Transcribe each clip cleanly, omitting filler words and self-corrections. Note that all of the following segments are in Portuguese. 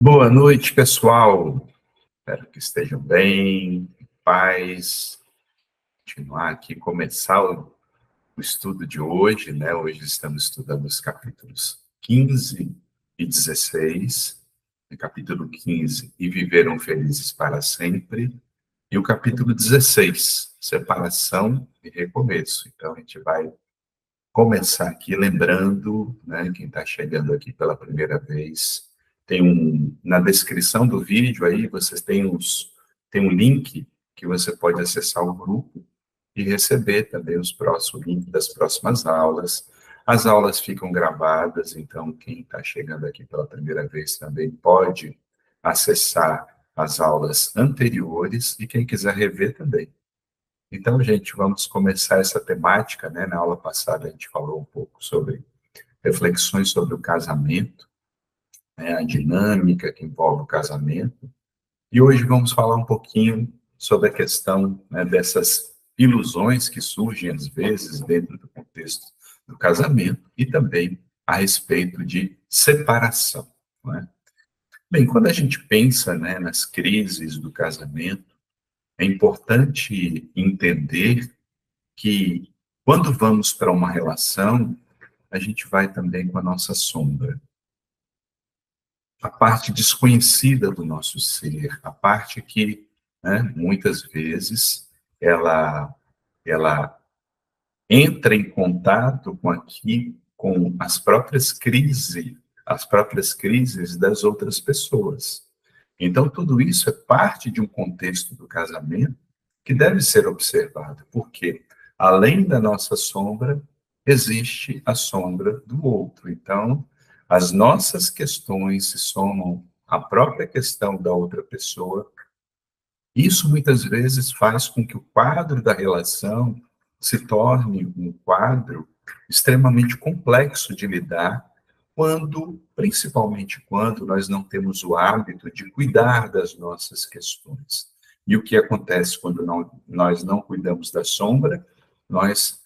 Boa noite, pessoal. Espero que estejam bem, em paz. Continuar aqui, começar o estudo de hoje, né? Hoje estamos estudando os capítulos 15 e 16. O capítulo 15, E Viveram Felizes para Sempre. E o capítulo 16, Separação e Recomeço. Então, a gente vai começar aqui lembrando, né, quem está chegando aqui pela primeira vez, na descrição do vídeo aí, vocês tem um link que você pode acessar o grupo e receber também o link das próximas aulas. As aulas ficam gravadas, então quem está chegando aqui pela primeira vez também pode acessar as aulas anteriores e quem quiser rever também. Então, gente, vamos começar essa temática, né? Na aula passada a gente falou um pouco sobre reflexões sobre o casamento, né? A dinâmica que envolve o casamento. E hoje vamos falar um pouquinho sobre a questão, né, dessas ilusões que surgem às vezes dentro do contexto do casamento e também a respeito de separação, né? Bem, quando a gente pensa, né, nas crises do casamento, é importante entender que quando vamos para uma relação, a gente vai também com a nossa sombra, a parte desconhecida do nosso ser, a parte que, né, muitas vezes ela entra em contato com as próprias crises das outras pessoas. Então tudo isso é parte de um contexto do casamento que deve ser observado, porque além da nossa sombra, existe a sombra do outro. Então, as nossas questões se somam à própria questão da outra pessoa. Isso muitas vezes faz com que o quadro da relação se torne um quadro extremamente complexo de lidar, principalmente quando nós não temos o hábito de cuidar das nossas questões. E o que acontece quando nós não cuidamos da sombra? Nós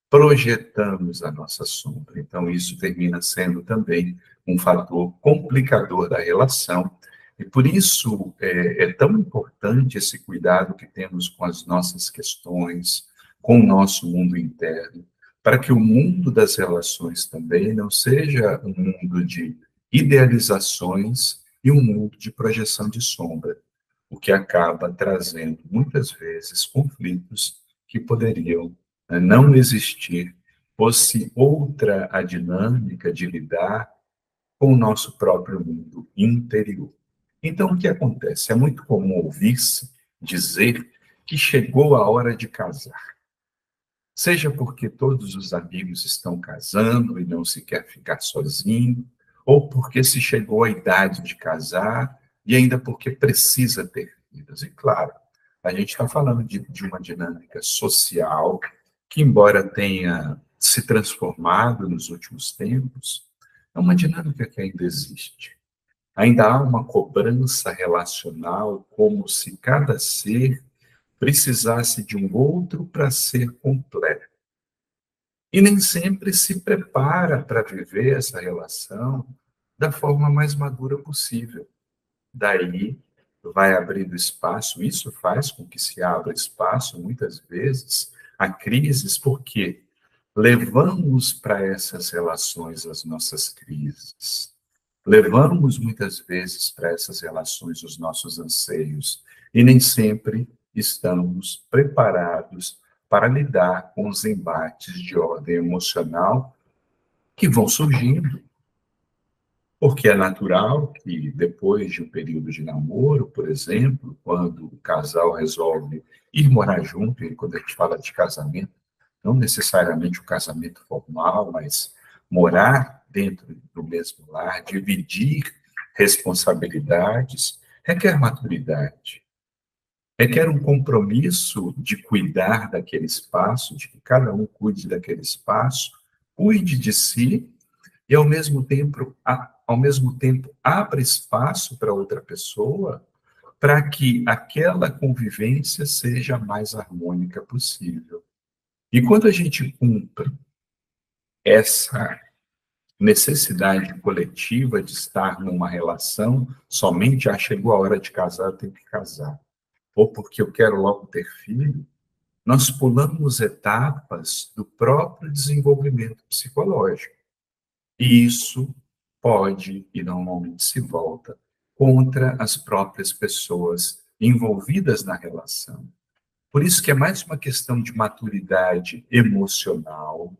projetamos a nossa sombra. Então, isso termina sendo também um fator complicador da relação. E por isso é tão importante esse cuidado que temos com as nossas questões, com o nosso mundo interno, para que o mundo das relações também não seja um mundo de idealizações e um mundo de projeção de sombra, o que acaba trazendo, muitas vezes, conflitos que poderiam, né, não existir, fosse outra a dinâmica de lidar com o nosso próprio mundo interior. Então, o que acontece? É muito comum ouvir-se dizer que chegou a hora de casar. Seja porque todos os amigos estão casando e não se quer ficar sozinho, ou porque se chegou à idade de casar e ainda porque precisa ter filhos. E claro, a gente está falando de uma dinâmica social que, embora tenha se transformado nos últimos tempos, é uma dinâmica que ainda existe. Ainda há uma cobrança relacional, como se cada ser precisasse de um outro para ser completo. E nem sempre se prepara para viver essa relação da forma mais madura possível. Daí vai abrindo espaço, isso faz com que se abra espaço, muitas vezes, a crises, porque levamos para essas relações as nossas crises. Levamos muitas vezes para essas relações os nossos anseios e nem sempre estamos preparados para lidar com os embates de ordem emocional que vão surgindo, porque é natural que depois de um período de namoro, por exemplo, quando o casal resolve ir morar junto, e quando a gente fala de casamento, não necessariamente o casamento formal, mas morar dentro do mesmo lar, dividir responsabilidades, requer maturidade, requer um compromisso de cuidar daquele espaço, de que cada um cuide daquele espaço, cuide de si e, ao mesmo tempo abra espaço para outra pessoa, para que aquela convivência seja a mais harmônica possível. E quando a gente cumpre essa necessidade coletiva de estar numa relação somente, chegou a hora de casar, eu tenho que casar. Ou porque eu quero logo ter filho, nós pulamos etapas do próprio desenvolvimento psicológico. E isso pode, e normalmente se volta, contra as próprias pessoas envolvidas na relação. Por isso que é mais uma questão de maturidade emocional,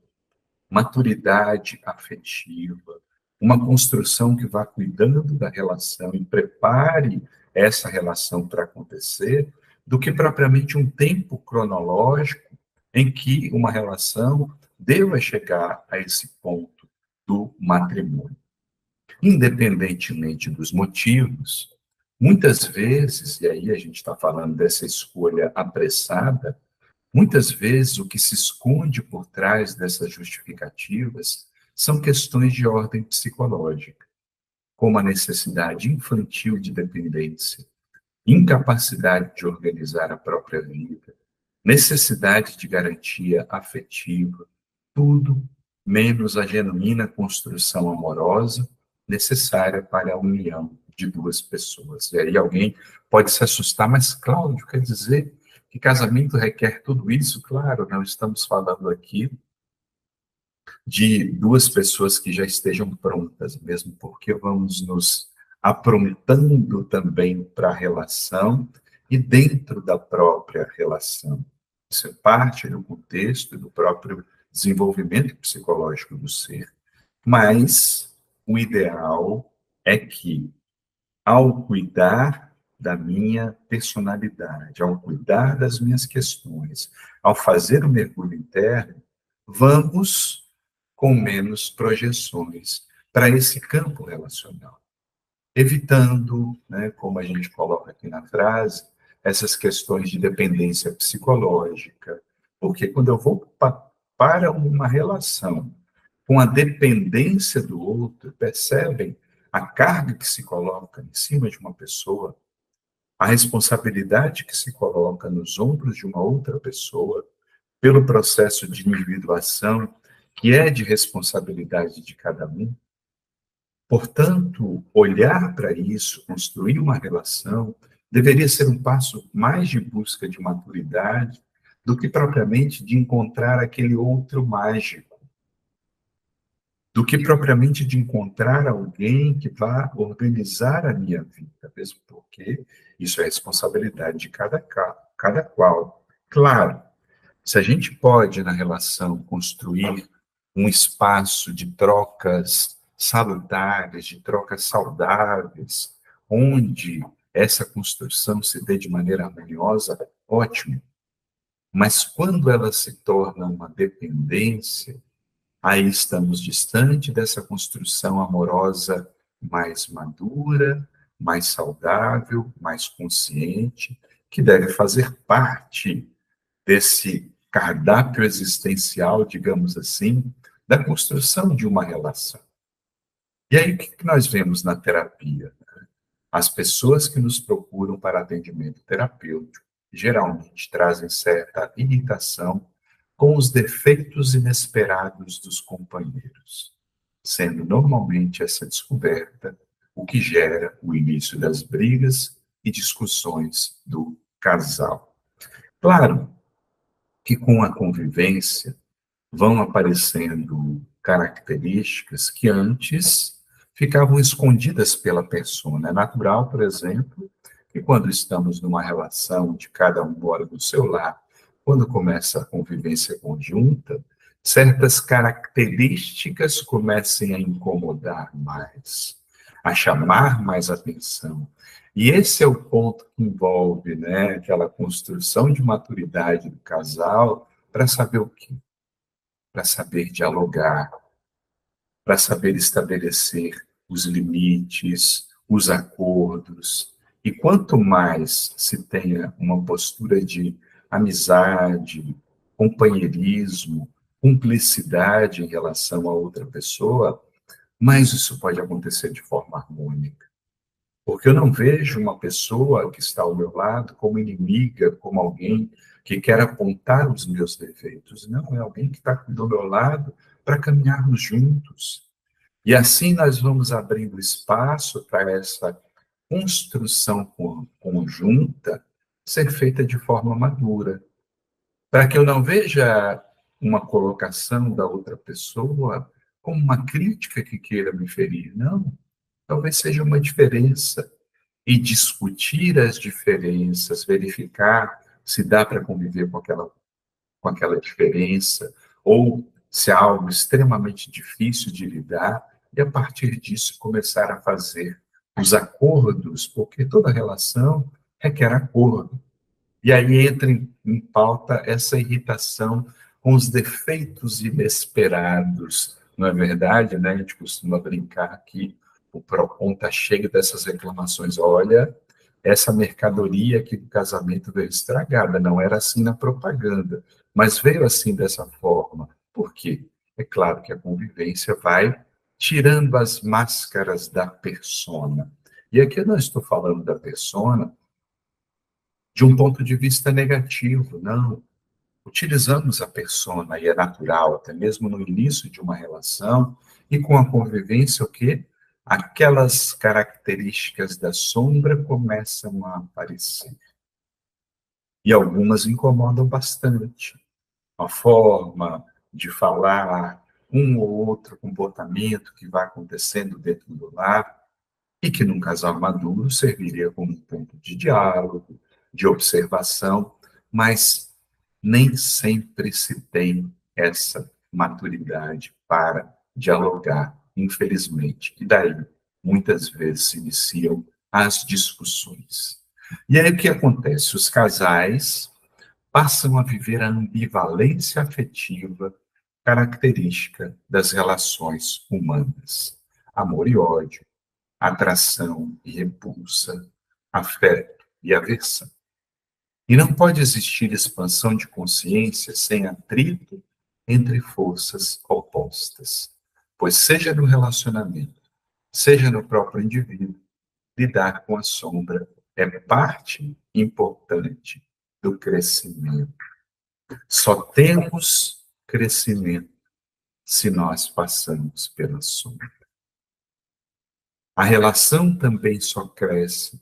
maturidade afetiva, uma construção que vá cuidando da relação e prepare essa relação para acontecer, do que propriamente um tempo cronológico em que uma relação deva chegar a esse ponto do matrimônio. Independentemente dos motivos, muitas vezes, e aí a gente está falando dessa escolha apressada, muitas vezes o que se esconde por trás dessas justificativas são questões de ordem psicológica, como a necessidade infantil de dependência, incapacidade de organizar a própria vida, necessidade de garantia afetiva, tudo menos a genuína construção amorosa necessária para a união de duas pessoas. E aí alguém pode se assustar, mas Cláudio, quer dizer que casamento requer tudo isso? Claro, não estamos falando aqui de duas pessoas que já estejam prontas, mesmo porque vamos nos aprontando também para a relação e dentro da própria relação. Isso é parte do contexto do próprio desenvolvimento psicológico do ser. Mas o ideal é que, ao cuidar da minha personalidade, ao cuidar das minhas questões, ao fazer o mergulho interno, vamos com menos projeções para esse campo relacional, evitando, né, como a gente coloca aqui na frase, essas questões de dependência psicológica, porque quando eu vou para uma relação com a dependência do outro, percebem a carga que se coloca em cima de uma pessoa, a responsabilidade que se coloca nos ombros de uma outra pessoa, pelo processo de individuação, que é de responsabilidade de cada um. Portanto, olhar para isso, construir uma relação, deveria ser um passo mais de busca de maturidade do que propriamente de encontrar aquele outro mágico, do que propriamente de encontrar alguém que vá organizar a minha vida, mesmo porque isso é responsabilidade de cada qual. Claro, se a gente pode, na relação, construir um espaço de trocas salutares, de trocas saudáveis, onde essa construção se dê de maneira harmoniosa, ótimo. Mas quando ela se torna uma dependência, aí estamos distante dessa construção amorosa mais madura, mais saudável, mais consciente, que deve fazer parte desse cardápio existencial, digamos assim, da construção de uma relação. E aí, o que nós vemos na terapia? As pessoas que nos procuram para atendimento terapêutico geralmente trazem certa irritação com os defeitos inesperados dos companheiros, sendo normalmente essa descoberta o que gera o início das brigas e discussões do casal. Claro que com a convivência vão aparecendo características que antes ficavam escondidas pela persona. É natural, por exemplo, que quando estamos numa relação de cada um mora no seu lar, quando começa a convivência conjunta, certas características comecem a incomodar mais, a chamar mais atenção. E esse é o ponto que envolve, né, aquela construção de maturidade do casal para saber o quê? Para saber dialogar, para saber estabelecer os limites, os acordos. E quanto mais se tenha uma postura de amizade, companheirismo, cumplicidade em relação a outra pessoa, mais isso pode acontecer de forma harmônica. Porque eu não vejo uma pessoa que está ao meu lado como inimiga, como alguém que quer apontar os meus defeitos. Não, é alguém que está do meu lado para caminharmos juntos. E assim nós vamos abrindo espaço para essa construção conjunta ser feita de forma madura, para que eu não veja uma colocação da outra pessoa como uma crítica que queira me ferir. Não, talvez seja uma diferença. E discutir as diferenças, verificar se dá para conviver com aquela diferença, ou se é algo extremamente difícil de lidar, e a partir disso começar a fazer os acordos, porque toda relação requer acordo. E aí entra em pauta essa irritação com os defeitos inesperados, não é verdade, né? A gente costuma brincar que o PROCON está cheio dessas reclamações. Olha, essa mercadoria aqui do casamento veio estragada, não era assim na propaganda, mas veio assim dessa forma. Por quê? É claro que a convivência vai tirando as máscaras da persona. E aqui eu não estou falando da persona de um ponto de vista negativo, não. Utilizamos a persona, e é natural, até mesmo no início de uma relação, e com a convivência, o quê? Aquelas características da sombra começam a aparecer. E algumas incomodam bastante. A forma de falar, um ou outro comportamento que vai acontecendo dentro do lar, e que num casal maduro serviria como um ponto de diálogo, de observação, mas nem sempre se tem essa maturidade para dialogar, infelizmente. E daí, muitas vezes, se iniciam as discussões. E aí o que acontece? Os casais passam a viver a ambivalência afetiva característica das relações humanas. Amor e ódio, atração e repulsa, afeto e aversão. E não pode existir expansão de consciência sem atrito entre forças opostas, pois seja no relacionamento, seja no próprio indivíduo, lidar com a sombra é parte importante do crescimento. Só temos crescimento se nós passamos pela sombra. A relação também só cresce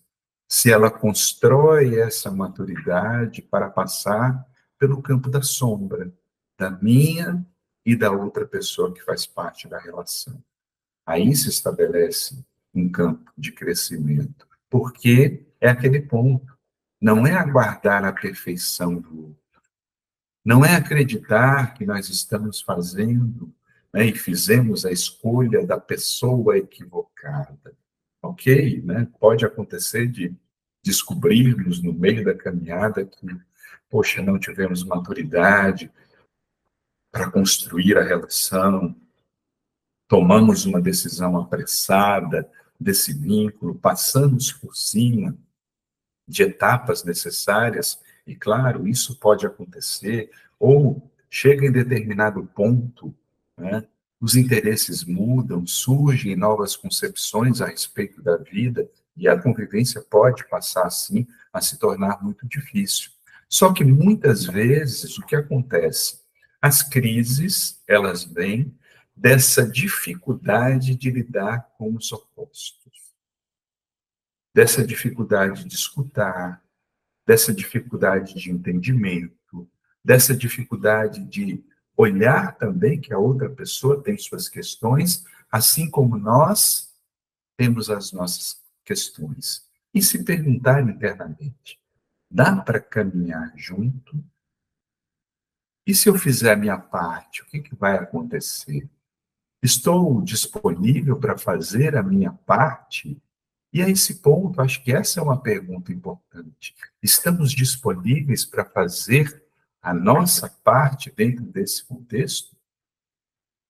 se ela constrói essa maturidade para passar pelo campo da sombra, da minha e da outra pessoa que faz parte da relação. Aí se estabelece um campo de crescimento, porque é aquele ponto. Não é aguardar a perfeição do outro. Não é acreditar que nós estamos fazendo, né, e fizemos a escolha da pessoa equivocada. Ok, né? Pode acontecer de descobrirmos no meio da caminhada que, poxa, não tivemos maturidade para construir a relação, tomamos uma decisão apressada desse vínculo, passamos por cima de etapas necessárias, e claro, isso pode acontecer, ou chega em determinado ponto, né, os interesses mudam, surgem novas concepções a respeito da vida, e a convivência pode passar, assim, a se tornar muito difícil. Só que, muitas vezes, o que acontece? As crises, elas vêm dessa dificuldade de lidar com os opostos, dessa dificuldade de escutar, dessa dificuldade de entendimento, dessa dificuldade de olhar também que a outra pessoa tem suas questões, assim como nós temos as nossas questões. E se perguntar internamente, dá para caminhar junto? E se eu fizer a minha parte, o que, que vai acontecer? Estou disponível para fazer a minha parte? E a esse ponto, acho que essa é uma pergunta importante. Estamos disponíveis para fazer a nossa parte dentro desse contexto?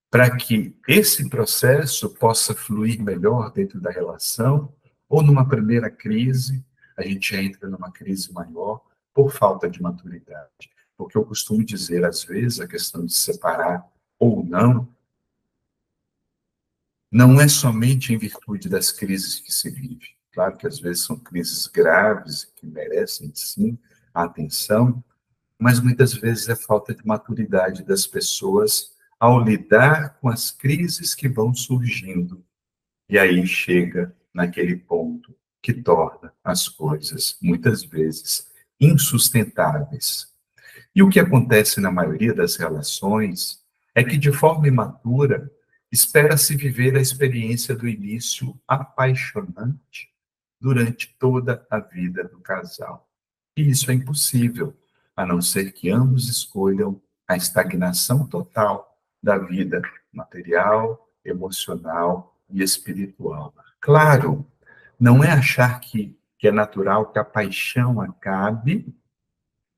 Para que esse processo possa fluir melhor dentro da relação? Ou numa primeira crise, a gente entra numa crise maior por falta de maturidade? Porque eu costumo dizer, às vezes, a questão de separar ou não é somente em virtude das crises que se vive. Claro que às vezes são crises graves, que merecem, sim, a atenção, mas muitas vezes é falta de maturidade das pessoas ao lidar com as crises que vão surgindo. E aí chega naquele ponto que torna as coisas, muitas vezes, insustentáveis. E o que acontece na maioria das relações é que, de forma imatura, espera-se viver a experiência do início apaixonante durante toda a vida do casal. E isso é impossível, a não ser que ambos escolham a estagnação total da vida material, emocional e espiritual. Claro, não é achar que é natural que a paixão acabe,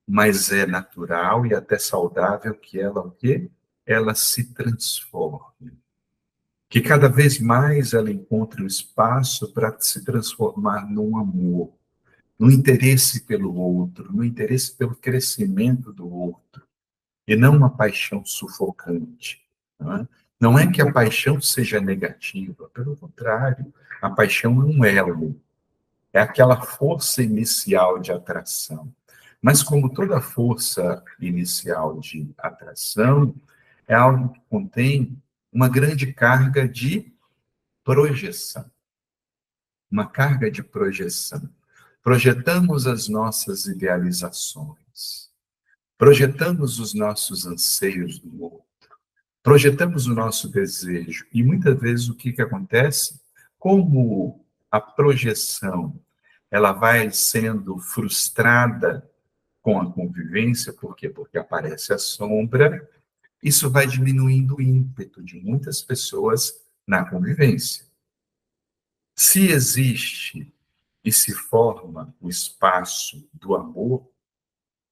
mas é natural e até saudável que ela o quê? Ela se transforme. Que cada vez mais ela encontre um espaço para se transformar num amor, no interesse pelo outro, no interesse pelo crescimento do outro, e não uma paixão sufocante. Não é? Não é que a paixão seja negativa, pelo contrário, a paixão é um elo, é aquela força inicial de atração. Mas como toda força inicial de atração, é algo que contém uma grande carga de projeção. Uma carga de projeção. Projetamos as nossas idealizações, projetamos os nossos anseios do outro, projetamos o nosso desejo. E muitas vezes o que acontece? Como a projeção ela vai sendo frustrada com a convivência, por quê? Porque aparece a sombra, isso vai diminuindo o ímpeto de muitas pessoas na convivência. Se existe e se forma o espaço do amor,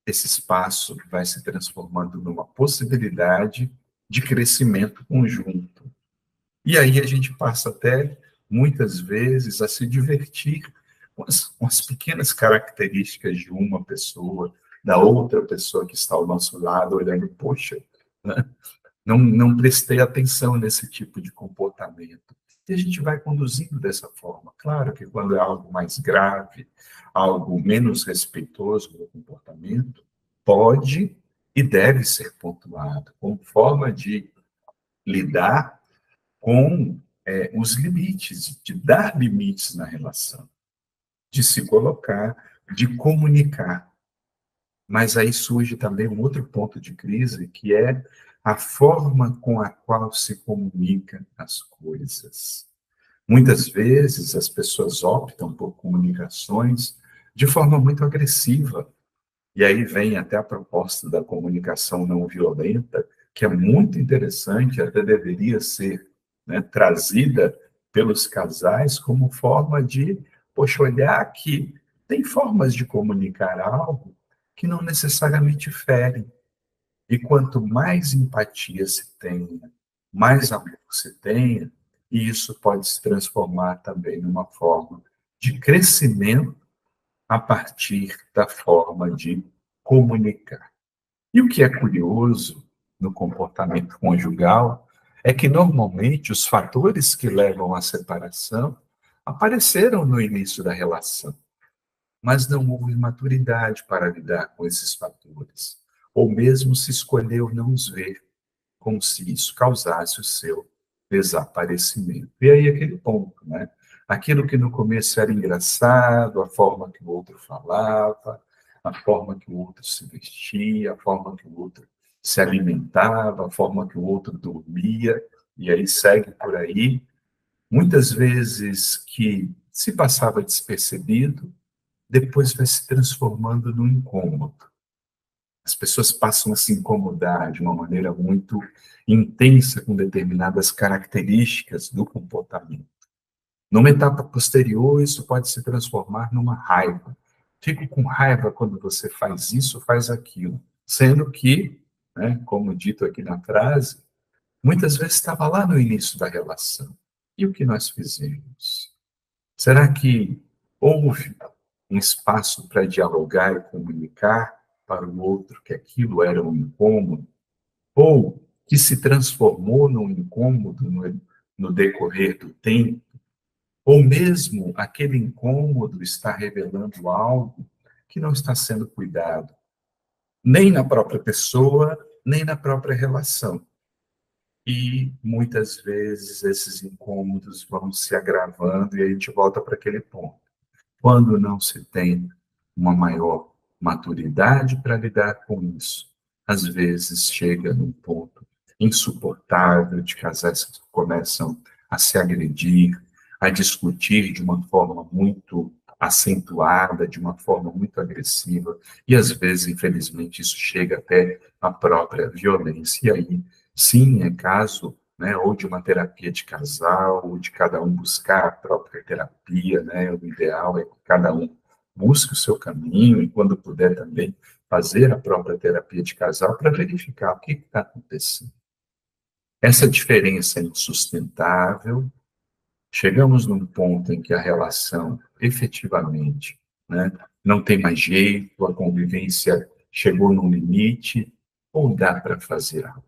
esse espaço vai se transformando numa possibilidade de crescimento conjunto. E aí a gente passa até, muitas vezes, a se divertir com as pequenas características de uma pessoa, da outra pessoa que está ao nosso lado, olhando, poxa, né? Não prestei atenção nesse tipo de comportamento. E a gente vai conduzindo dessa forma. Claro que quando é algo mais grave, algo menos respeitoso do comportamento, pode e deve ser pontuado como forma de lidar com os limites, de dar limites na relação, de se colocar, de comunicar. Mas aí surge também um outro ponto de crise, que é a forma com a qual se comunica as coisas. Muitas vezes as pessoas optam por comunicações de forma muito agressiva. E aí vem até a proposta da comunicação não violenta, que é muito interessante, até deveria ser, né, trazida pelos casais como forma de, poxa, olhar que tem formas de comunicar algo que não necessariamente ferem. E quanto mais empatia se tenha, mais amor se tenha, e isso pode se transformar também numa forma de crescimento a partir da forma de comunicar. E o que é curioso no comportamento conjugal é que, normalmente, os fatores que levam à separação apareceram no início da relação, mas não houve maturidade para lidar com esses fatores, ou mesmo se escolheu não os ver, como se isso causasse o seu desaparecimento. E aí aquele ponto, né? Aquilo que no começo era engraçado, a forma que o outro falava, a forma que o outro se vestia, a forma que o outro se alimentava, a forma que o outro dormia, e aí segue por aí. Muitas vezes que se passava despercebido, depois vai se transformando num incômodo. As pessoas passam a se incomodar de uma maneira muito intensa com determinadas características do comportamento. Numa etapa posterior, isso pode se transformar numa raiva. Fico com raiva quando você faz isso, faz aquilo. Sendo que, né, como dito aqui na frase, muitas vezes estava lá no início da relação. E o que nós fizemos? Será que houve um espaço para dialogar e comunicar para o outro que aquilo era um incômodo? Ou que se transformou num incômodo no decorrer do tempo? Ou mesmo aquele incômodo está revelando algo que não está sendo cuidado, nem na própria pessoa, nem na própria relação. e muitas vezes esses incômodos vão se agravando e a gente volta para aquele ponto. Quando não se tem uma maior maturidade para lidar com isso, às vezes chega num ponto insuportável de casais que começam a se agredir, a discutir de uma forma muito acentuada, de uma forma muito agressiva, e às vezes, infelizmente, isso chega até a própria violência. E aí, sim, é caso, né, ou de uma terapia de casal, ou de cada um buscar a própria terapia, né? O ideal é que cada um busque o seu caminho e, quando puder também, fazer a própria terapia de casal para verificar o que está acontecendo. Essa diferença é insustentável. Chegamos num ponto em que a relação, efetivamente, né, não tem mais jeito, a convivência chegou num limite, ou dá para fazer algo?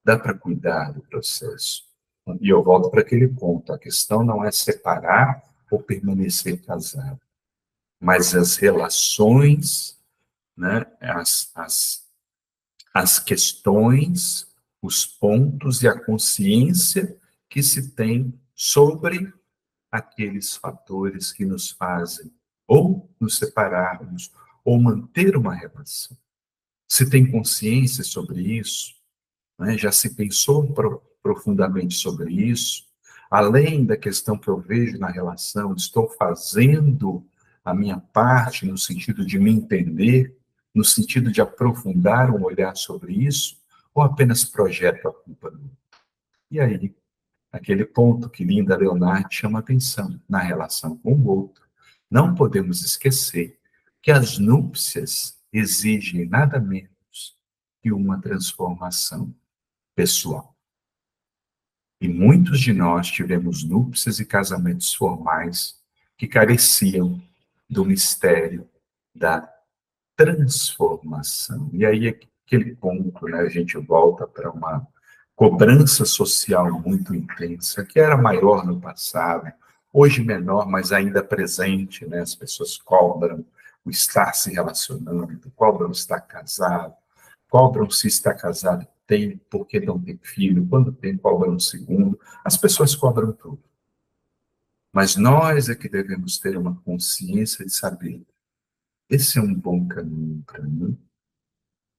Dá para cuidar do processo? E eu volto para aquele ponto, a questão não é separar ou permanecer casado, mas as relações, né, as questões, os pontos e a consciência que se tem sobre aqueles fatores que nos fazem ou nos separarmos ou manter uma relação. Se tem consciência sobre isso, né, já se pensou profundamente sobre isso, além da questão que eu vejo na relação, estou fazendo a minha parte no sentido de me entender, no sentido de aprofundar um olhar sobre isso, ou apenas projeto a culpa do outro? E aí, aquele ponto que Linda Leonardi chama atenção na relação com o outro. Não podemos esquecer que as núpcias exigem nada menos que uma transformação pessoal. E muitos de nós tivemos núpcias e casamentos formais que careciam do mistério da transformação. E aí, aquele ponto, né, a gente volta para uma cobrança social muito intensa, que era maior no passado, hoje menor, mas ainda presente, né? As pessoas cobram o estar se relacionando, cobram estar casado, cobram se está casado tem, porque não tem filho, quando tem, cobram um segundo, as pessoas cobram tudo. Mas nós é que devemos ter uma consciência de saber, esse é um bom caminho para mim,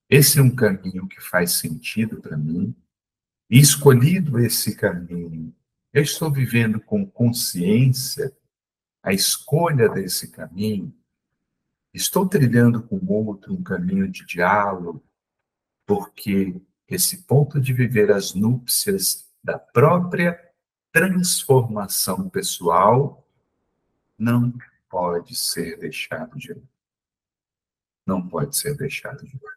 esse é um caminho que faz sentido para mim, e escolhido esse caminho, eu estou vivendo com consciência a escolha desse caminho, estou trilhando com o outro um caminho de diálogo, porque esse ponto de viver as núpcias da própria transformação pessoal não pode ser deixado de lado. Não pode ser deixado de lado.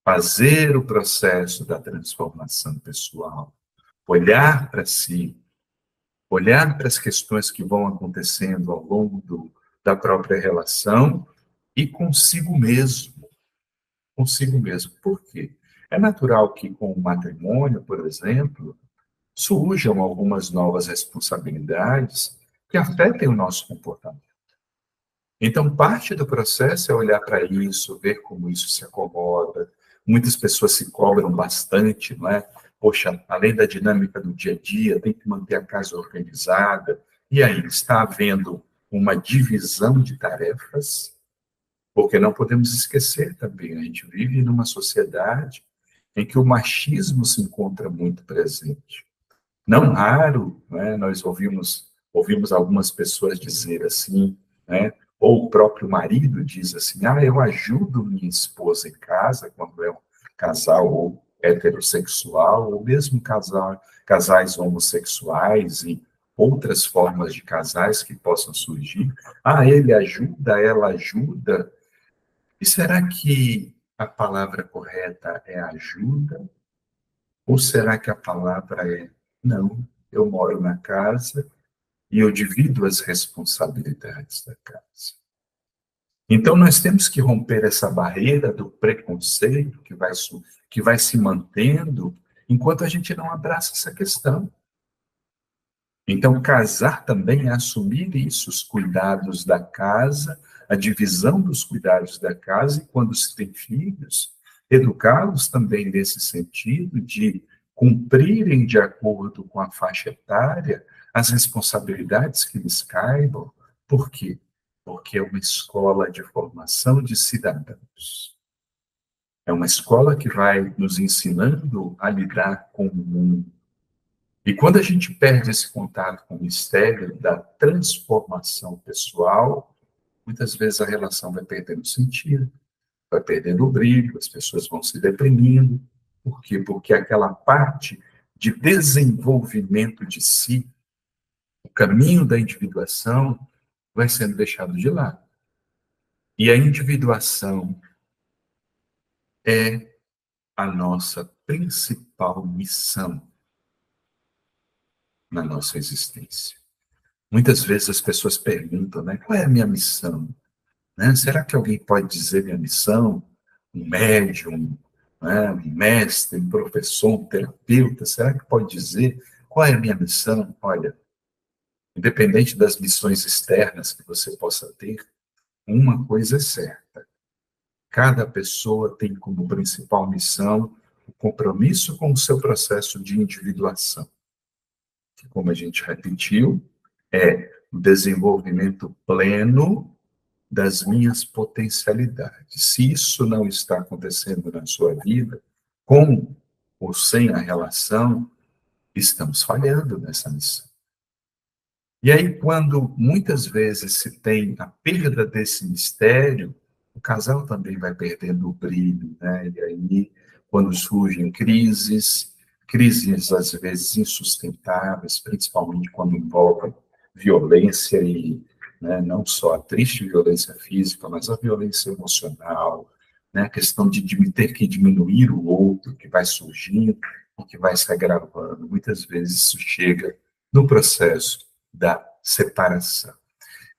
Fazer o processo da transformação pessoal, olhar para si, olhar para as questões que vão acontecendo ao longo da própria relação e consigo mesmo. Consigo mesmo. Por quê? É natural que com o matrimônio, por exemplo, surjam algumas novas responsabilidades que afetem o nosso comportamento. Então, parte do processo é olhar para isso, ver como isso se acomoda. Muitas pessoas se cobram bastante, não é? Poxa, além da dinâmica do dia a dia, tem que manter a casa organizada. E aí, está havendo uma divisão de tarefas, porque não podemos esquecer também, a gente vive numa sociedade em que o machismo se encontra muito presente. Não raro, né, nós ouvimos algumas pessoas dizer assim, né, ou o próprio marido diz assim, eu ajudo minha esposa em casa, quando é um casal ou heterossexual, ou mesmo casais homossexuais e outras formas de casais que possam surgir. Ele ajuda, ela ajuda. E será que a palavra correta é ajuda? Ou será que a palavra é não? Eu moro na casa e eu divido as responsabilidades da casa. Então, nós temos que romper essa barreira do preconceito que vai se mantendo enquanto a gente não abraça essa questão. Então, casar também é assumir isso, os cuidados da casa, a divisão dos cuidados da casa, e quando se tem filhos, educá-los também nesse sentido de cumprirem de acordo com a faixa etária as responsabilidades que lhes caibam. Por quê? Porque é uma escola de formação de cidadãos. É uma escola que vai nos ensinando a lidar com o mundo. E quando a gente perde esse contato com o mistério da transformação pessoal, muitas vezes a relação vai perdendo sentido, vai perdendo o brilho, as pessoas vão se deprimindo. Por quê? Porque aquela parte de desenvolvimento de si, o caminho da individuação, vai sendo deixado de lado. E a individuação é a nossa principal missão na nossa existência. Muitas vezes as pessoas perguntam, né, qual é a minha missão? Né? Será que alguém pode dizer minha missão? Um médium, né? Um mestre, um professor, um terapeuta, será que pode dizer qual é a minha missão? Olha, independente das missões externas que você possa ter, uma coisa é certa. Cada pessoa tem como principal missão o compromisso com o seu processo de individuação, que, como a gente repetiu, é o desenvolvimento pleno das minhas potencialidades. Se isso não está acontecendo na sua vida, com ou sem a relação, estamos falhando nessa missão. E aí, quando muitas vezes se tem a perda desse mistério, o casal também vai perdendo o brilho, né? E aí, quando surgem crises, crises às vezes insustentáveis, principalmente quando envolvem violência e, né, não só a triste violência física, mas a violência emocional, né? A questão de ter que diminuir o outro que vai surgindo, o que vai se agravando. Muitas vezes isso chega no processo da separação.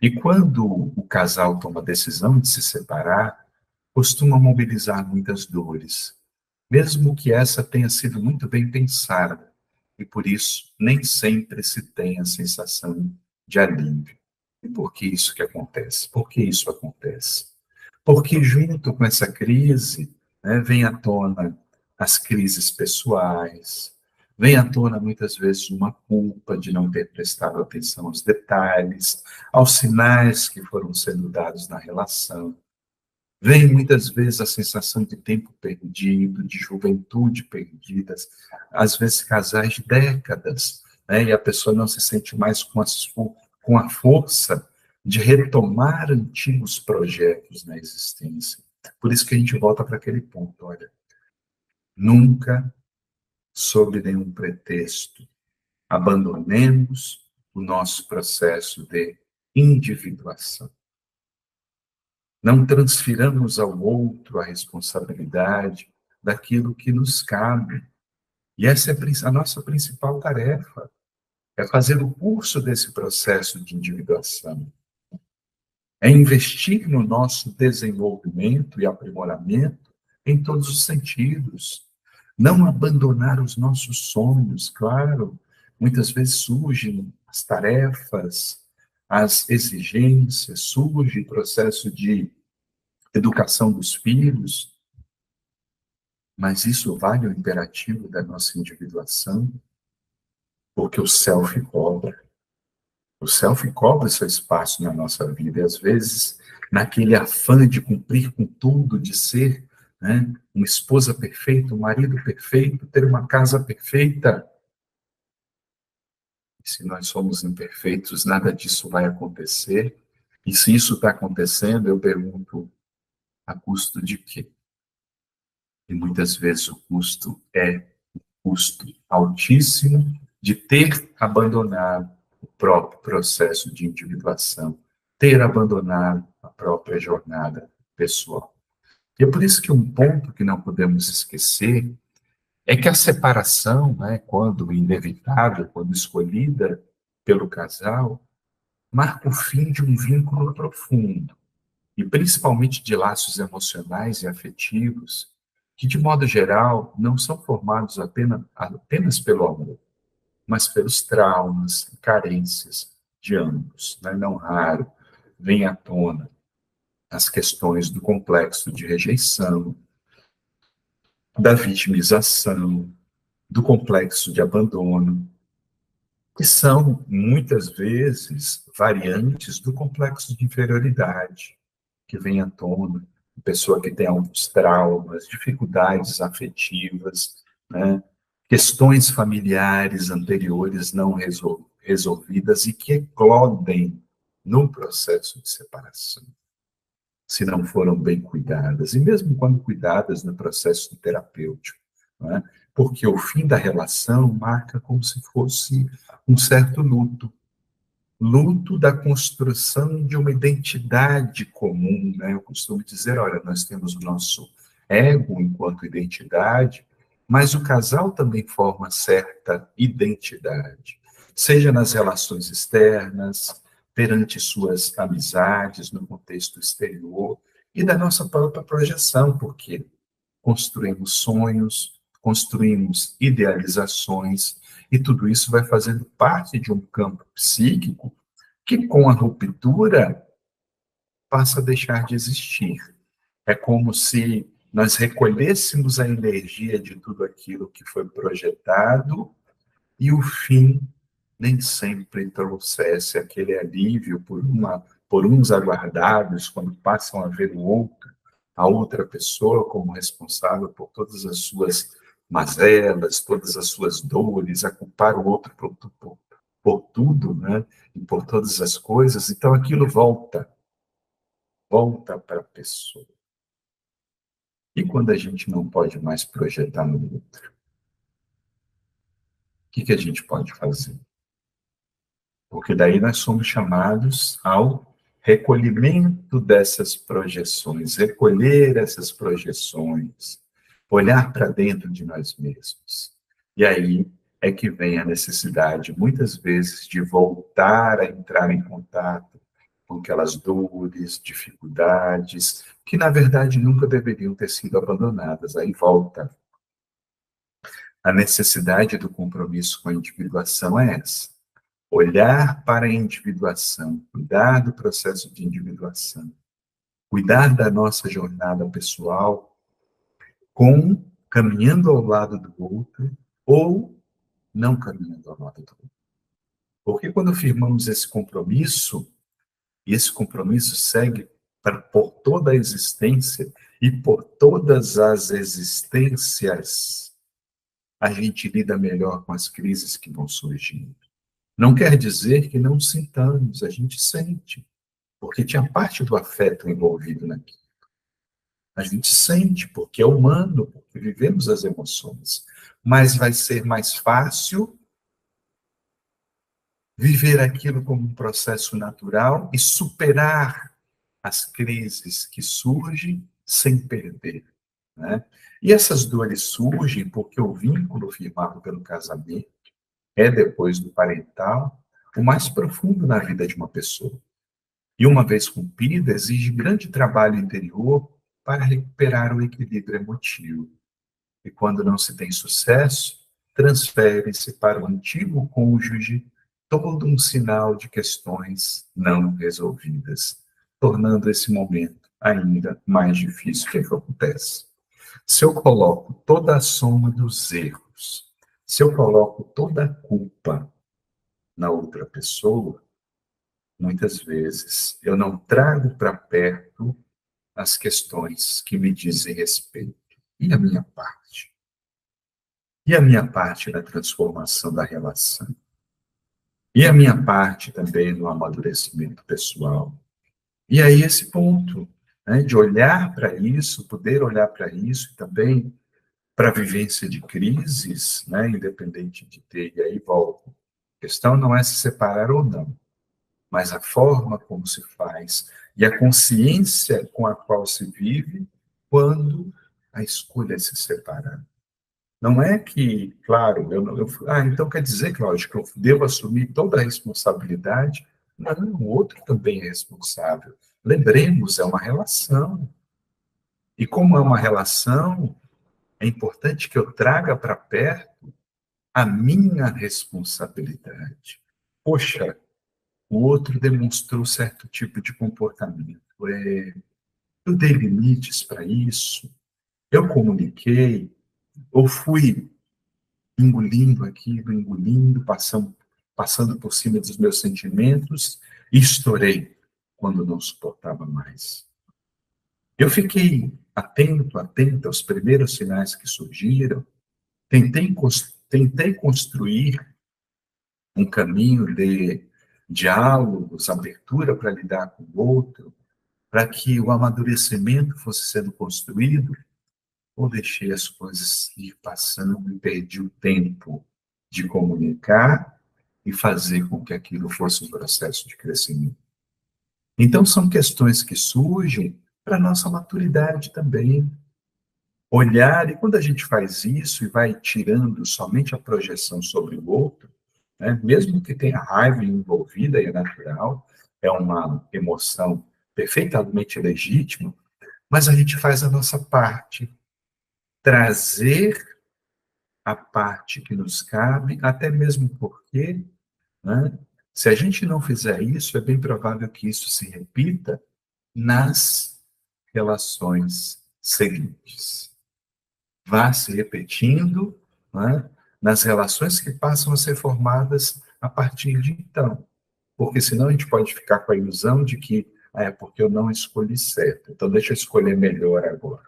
E quando o casal toma a decisão de se separar, costuma mobilizar muitas dores, mesmo que essa tenha sido muito bem pensada, e por isso nem sempre se tem a sensação de alívio. E por que isso que acontece? Por que isso acontece? Porque junto com essa crise, né, vem à tona as crises pessoais, vem à tona muitas vezes uma culpa de não ter prestado atenção aos detalhes, aos sinais que foram sendo dados na relação. Vem muitas vezes a sensação de tempo perdido, de juventude perdida, às vezes casais de décadas, né, e a pessoa não se sente mais com a força de retomar antigos projetos na existência. Por isso que a gente volta para aquele ponto, olha, nunca, sob nenhum pretexto, abandonemos o nosso processo de individuação. Não transfiramos ao outro a responsabilidade daquilo que nos cabe. E essa é a nossa principal tarefa, é fazer o curso desse processo de individuação. É investir no nosso desenvolvimento e aprimoramento em todos os sentidos. Não abandonar os nossos sonhos, claro. Muitas vezes surgem as tarefas, as exigências, surge o processo de educação dos filhos, mas isso vale o imperativo da nossa individuação, porque o self cobra. O self cobra seu espaço na nossa vida, e às vezes, naquele afã de cumprir com tudo, de ser, né, uma esposa perfeita, um marido perfeito, ter uma casa perfeita. E se nós somos imperfeitos, nada disso vai acontecer. E se isso está acontecendo, eu pergunto, a custo de quê? E muitas vezes o custo é custo altíssimo de ter abandonado o próprio processo de individuação, ter abandonado a própria jornada pessoal. E é por isso que um ponto que não podemos esquecer é que a separação, né, quando inevitável, quando escolhida pelo casal, marca o fim de um vínculo profundo, e principalmente de laços emocionais e afetivos, que, de modo geral, não são formados apenas pelo amor, mas pelos traumas e carências de ambos. Né? Não raro, vem à tona as questões do complexo de rejeição, da vitimização, do complexo de abandono, que são, muitas vezes, variantes do complexo de inferioridade, que vem à tona, pessoa que tem alguns traumas, dificuldades afetivas, né? Questões familiares anteriores não resolvidas e que eclodem no processo de separação, se não foram bem cuidadas, e mesmo quando cuidadas no processo terapêutico, né? Porque o fim da relação marca como se fosse um certo luto, luto da construção de uma identidade comum, né? Eu costumo dizer, olha, nós temos o nosso ego enquanto identidade, mas o casal também forma certa identidade, seja nas relações externas, perante suas amizades, no contexto exterior, e da nossa própria projeção, porque construímos sonhos, construímos idealizações, e tudo isso vai fazendo parte de um campo psíquico que, com a ruptura, passa a deixar de existir. É como se nós recolhêssemos a energia de tudo aquilo que foi projetado e o fim nem sempre trouxesse aquele alívio por uns aguardados, quando passam a ver o outro, a outra pessoa como responsável por todas as suas mazelas, todas as suas dores, a culpar o outro por tudo, né? E por todas as coisas. Então aquilo volta para a pessoa. E quando a gente não pode mais projetar no outro, o que a gente pode fazer? Porque daí nós somos chamados ao recolhimento dessas projeções, recolher essas projeções, olhar para dentro de nós mesmos. E aí é que vem a necessidade, muitas vezes, de voltar a entrar em contato com aquelas dores, dificuldades, que na verdade nunca deveriam ter sido abandonadas. Aí volta. A necessidade do compromisso com a individuação é essa. Olhar para a individuação, cuidar do processo de individuação, cuidar da nossa jornada pessoal, caminhando ao lado do outro ou não caminhando ao lado do outro. Porque quando firmamos esse compromisso, e esse compromisso segue por toda a existência e por todas as existências, a gente lida melhor com as crises que vão surgindo. Não quer dizer que não sintamos, a gente sente, porque tinha parte do afeto envolvido naquilo. A gente sente, porque é humano, porque vivemos as emoções. Mas vai ser mais fácil viver aquilo como um processo natural e superar as crises que surgem sem perder, né? E essas dores surgem porque o vínculo firmado pelo casamento é, depois do parental, o mais profundo na vida de uma pessoa. E uma vez cumprida, exige grande trabalho interior para recuperar o equilíbrio emotivo. E quando não se tem sucesso, transfere-se para o antigo cônjuge todo um sinal de questões não resolvidas, tornando esse momento ainda mais difícil. O que é que acontece? Se eu coloco toda a soma dos erros, se eu coloco toda a culpa na outra pessoa, muitas vezes eu não trago para perto as questões que me dizem respeito. E a minha parte? E a minha parte na transformação da relação? E a minha parte também no amadurecimento pessoal? E aí esse ponto, né, de olhar para isso, poder olhar para isso e também para a vivência de crises, né, independente de ter, e aí volta. A questão não é se separar ou não, mas a forma como se faz e a consciência com a qual se vive quando a escolha é se separar. Não é que, claro, então quer dizer, Cláudio, que eu devo assumir toda a responsabilidade? Não, o outro também é responsável. Lembremos, é uma relação. E como é uma relação, é importante que eu traga para perto a minha responsabilidade. Poxa, o outro demonstrou certo tipo de comportamento. Eu dei limites para isso, eu comuniquei, ou fui engolindo aquilo, engolindo, passando por cima dos meus sentimentos, e estourei quando não suportava mais. Eu fiquei atenta aos primeiros sinais que surgiram, tentei construir um caminho de diálogos, abertura para lidar com o outro, para que o amadurecimento fosse sendo construído, ou deixei as coisas ir passando e perdi o tempo de comunicar e fazer com que aquilo fosse um processo de crescimento. Então, são questões que surgem para a nossa maturidade também. Olhar, e quando a gente faz isso e vai tirando somente a projeção sobre o outro, né, mesmo que tenha raiva envolvida, e é natural, é uma emoção perfeitamente legítima, mas a gente faz a nossa parte, trazer a parte que nos cabe, até mesmo porque, né, se a gente não fizer isso, é bem provável que isso se repita nas relações seguintes. Vá se repetindo, né, nas relações que passam a ser formadas a partir de então. Porque senão a gente pode ficar com a ilusão de que é porque eu não escolhi certo, então deixa eu escolher melhor agora.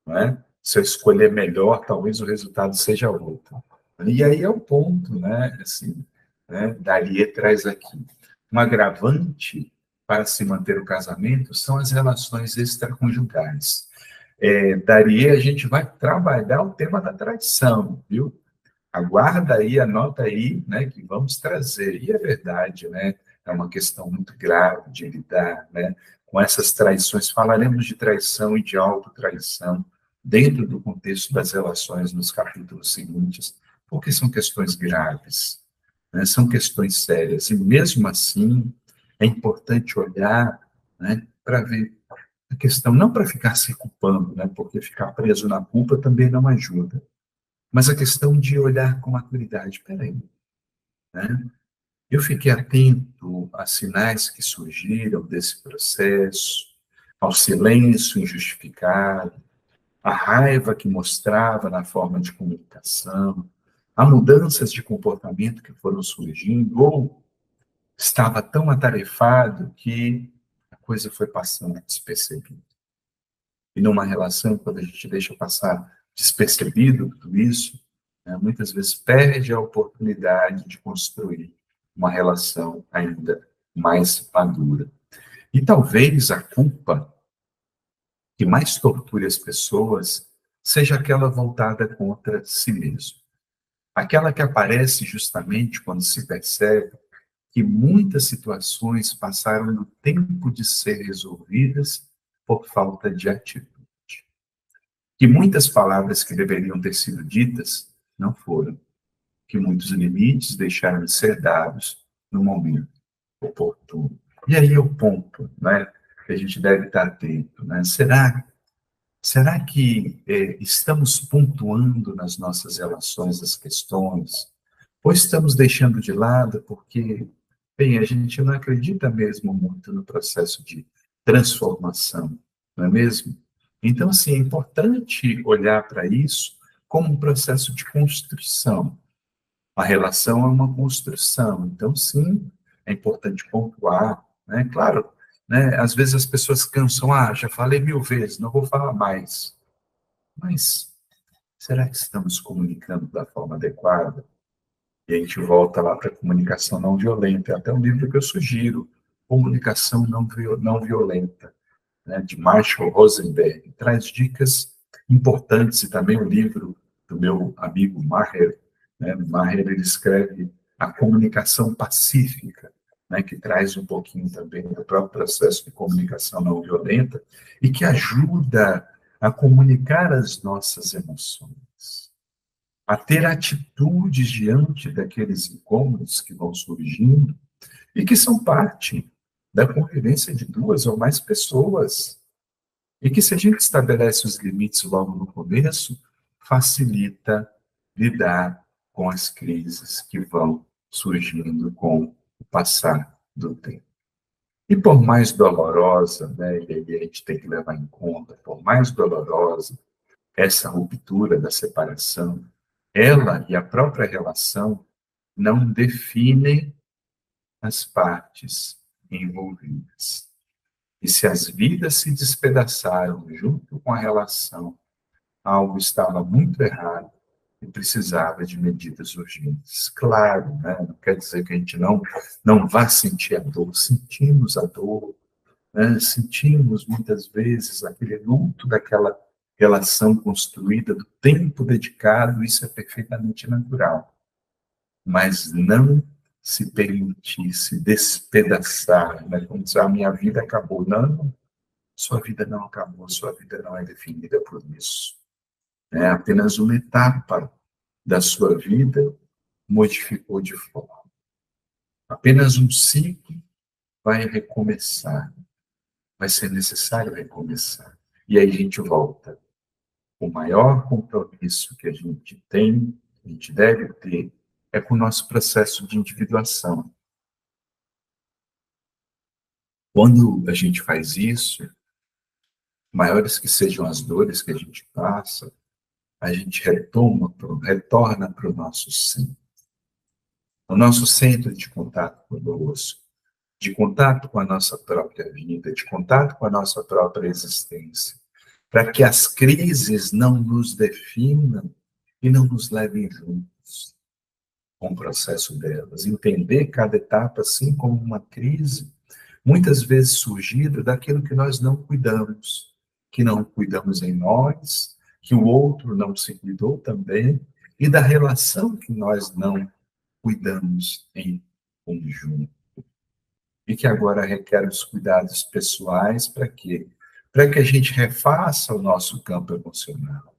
Não é? Se eu escolher melhor, talvez o resultado seja outro. E aí é o ponto, né? Assim, né? Darie traz aqui. Um agravante para se manter o casamento são as relações extraconjugais. Darie, a gente vai trabalhar o tema da traição, viu? Aguarda aí, anota aí, né, que vamos trazer. E é verdade, né? É uma questão muito grave de lidar, né, com essas traições. Falaremos de traição e de autotraição dentro do contexto das relações nos capítulos seguintes, porque são questões graves, né, são questões sérias. E mesmo assim, é importante olhar, né, para ver a questão, não para ficar se culpando, né, porque ficar preso na culpa também não ajuda, mas a questão de olhar com maturidade. Peraí, né? Eu fiquei atento a sinais que surgiram desse processo, ao silêncio injustificado, à raiva que mostrava na forma de comunicação, a mudanças de comportamento que foram surgindo, ou estava tão atarefado que a coisa foi passando despercebida. E numa relação, quando a gente deixa passar despercebido tudo isso, né, muitas vezes perde a oportunidade de construir uma relação ainda mais madura. E talvez a culpa que mais torture as pessoas seja aquela voltada contra si mesmo. Aquela que aparece justamente quando se percebe que muitas situações passaram no tempo de ser resolvidas por falta de atitude. Que muitas palavras que deveriam ter sido ditas não foram, que muitos limites deixaram de ser dados no momento oportuno. E aí é o ponto, né, que a gente deve estar atento, né? Será que estamos pontuando nas nossas relações as questões, ou estamos deixando de lado porque, bem, a gente não acredita mesmo muito no processo de transformação, não é mesmo? Então, assim, é importante olhar para isso como um processo de construção. A relação é uma construção, então, sim, é importante pontuar, né? Claro, né? Às vezes as pessoas cansam, já falei 1000 vezes, não vou falar mais. Mas será que estamos comunicando da forma adequada? E a gente volta lá para a comunicação não violenta, é até um livro que eu sugiro, Comunicação Não Violenta, né, de Marshall Rosenberg, traz dicas importantes, e também o livro do meu amigo Maher, né, Maher ele escreve A Comunicação Pacífica, né, que traz um pouquinho também do próprio processo de comunicação não violenta, e que ajuda a comunicar as nossas emoções, a ter atitudes diante daqueles incômodos que vão surgindo e que são parte da convivência de duas ou mais pessoas. E que, se a gente estabelece os limites logo no começo, facilita lidar com as crises que vão surgindo com o passar do tempo. E por mais dolorosa, né, e a gente tem que levar em conta, por mais dolorosa essa ruptura da separação, ela e a própria relação não definem as partes envolvidas. E se as vidas se despedaçaram junto com a relação, algo estava muito errado e precisava de medidas urgentes. Claro, né? Não quer dizer que a gente não vá sentir a dor. Sentimos a dor, né? Sentimos muitas vezes aquele luto daquela relação construída, do tempo dedicado, isso é perfeitamente natural. Mas não se permitir se despedaçar, né? Como dizer, a minha vida acabou. Não, sua vida não acabou, sua vida não é definida por isso. É apenas uma etapa da sua vida modificou de forma. Apenas um ciclo vai recomeçar. Vai ser necessário recomeçar. E aí a gente volta. O maior compromisso que a gente tem, a gente deve ter, é com o nosso processo de individuação. Quando a gente faz isso, maiores que sejam as dores que a gente passa, a gente retorna para o nosso centro. O nosso centro de contato conosco, de contato com a nossa própria vida, de contato com a nossa própria existência, para que as crises não nos definam e não nos levem juntos com o processo delas. Entender cada etapa assim como uma crise, muitas vezes surgida daquilo que nós não cuidamos, que não cuidamos em nós, que o outro não se cuidou também, e da relação que nós não cuidamos em conjunto. E que agora requer os cuidados pessoais para quê? Para que a gente refaça o nosso campo emocional,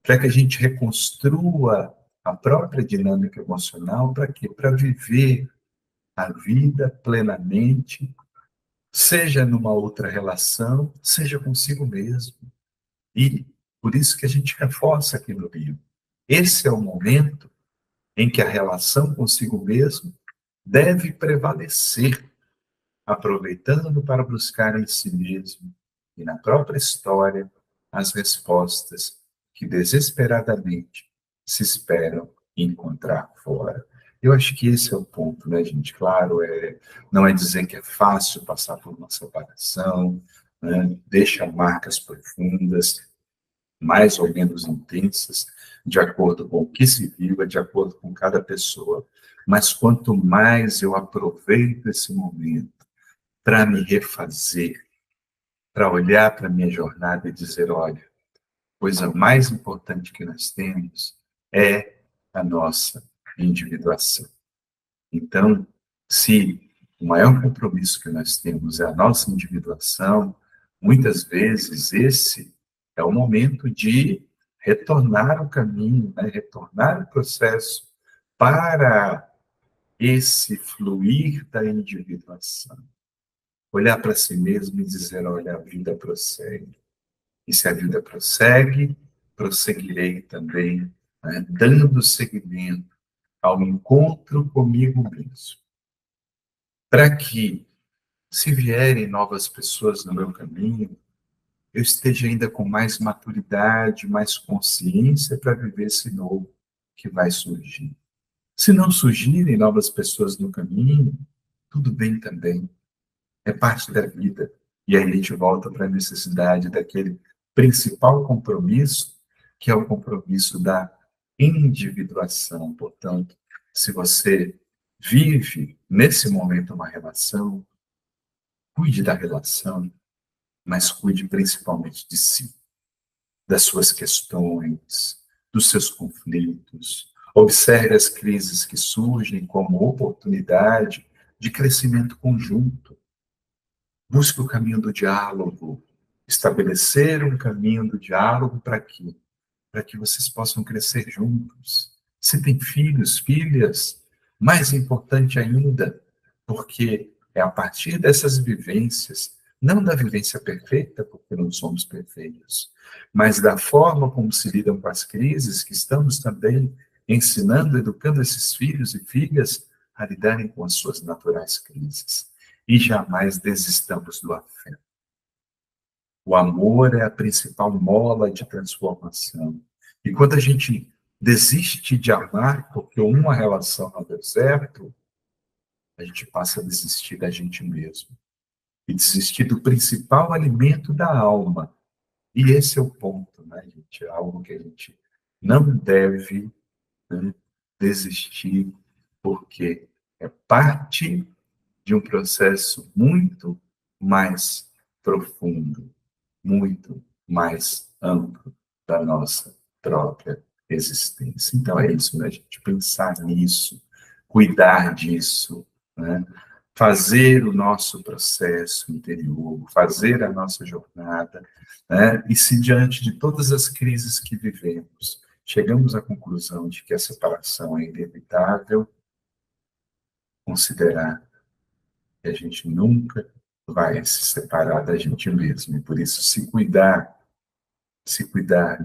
para que a gente reconstrua a própria dinâmica emocional, para quê? Para viver a vida plenamente, seja numa outra relação, seja consigo mesmo. E por isso que a gente reforça aqui no livro. Esse é o momento em que a relação consigo mesmo deve prevalecer, aproveitando para buscar em si mesmo e na própria história as respostas que desesperadamente se esperam encontrar fora. Eu acho que esse é o ponto, né, gente? Claro, não é dizer que é fácil passar por uma separação, né? Deixa marcas profundas, mais ou menos intensas, de acordo com o que se viva, de acordo com cada pessoa. Mas quanto mais eu aproveito esse momento para me refazer, para olhar para a minha jornada e dizer, olha, a coisa mais importante que nós temos é a nossa individuação. Então, se o maior compromisso que nós temos é a nossa individuação, muitas vezes esse é o momento de retornar o caminho, né? Retornar o processo para esse fluir da individuação. Olhar para si mesmo e dizer, olha, a vida prossegue. E se a vida prossegue, prosseguirei também, né? Dando seguimento ao encontro comigo mesmo. Para que, se vierem novas pessoas no meu caminho, eu esteja ainda com mais maturidade, mais consciência para viver esse novo que vai surgir. Se não surgirem novas pessoas no caminho, tudo bem também. É parte da vida. E aí a gente volta para a necessidade daquele principal compromisso, que é o compromisso da individuação. Portanto, se você vive nesse momento uma relação, cuide da relação, mas cuide principalmente de si, das suas questões, dos seus conflitos. Observe as crises que surgem como oportunidade de crescimento conjunto. Busque o caminho do diálogo, estabelecer um caminho do diálogo para quê? Para que vocês possam crescer juntos. Se tem filhos, filhas, mais importante ainda, porque é a partir dessas vivências, não da vivência perfeita, porque não somos perfeitos, mas da forma como se lidam com as crises, que estamos também ensinando, educando esses filhos e filhas a lidarem com as suas naturais crises. E jamais desistamos do afeto. O amor é a principal mola de transformação. E quando a gente desiste de amar porque uma relação não deu certo, a gente passa a desistir da gente mesmo. E desistir do principal alimento da alma. E esse é o ponto, né, gente? É algo que a gente não deve, né, desistir, porque é parte de um processo muito mais profundo, muito mais amplo da nossa própria existência. Então é isso, né? A gente pensar nisso, cuidar disso, né? Fazer o nosso processo interior, fazer a nossa jornada, né? E se diante de todas as crises que vivemos, chegamos à conclusão de que a separação é inevitável, considerar que a gente nunca vai se separar da gente mesmo. E por isso, se cuidar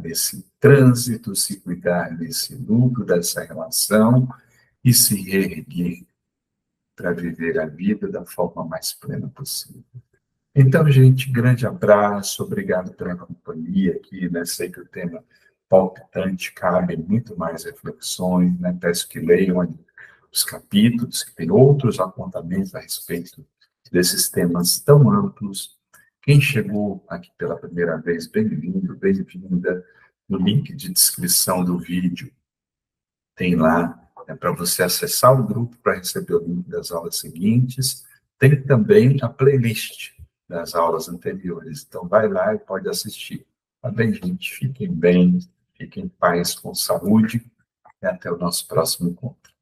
desse trânsito, se cuidar desse núcleo, dessa relação, e se reerguer para viver a vida da forma mais plena possível. Então, gente, grande abraço, obrigado pela companhia aqui, né? Sei que o tema palpitante, cabe muito mais reflexões, né? Peço que leiam os capítulos, que tem outros apontamentos a respeito desses temas tão amplos. Quem chegou aqui pela primeira vez, bem-vindo, bem-vinda. No link de descrição do vídeo tem lá, para você acessar o grupo para receber o link das aulas seguintes. Tem também a playlist das aulas anteriores. Então, vai lá e pode assistir. Tá bem, gente? Fiquem bem, fiquem em paz, com saúde, e até o nosso próximo encontro.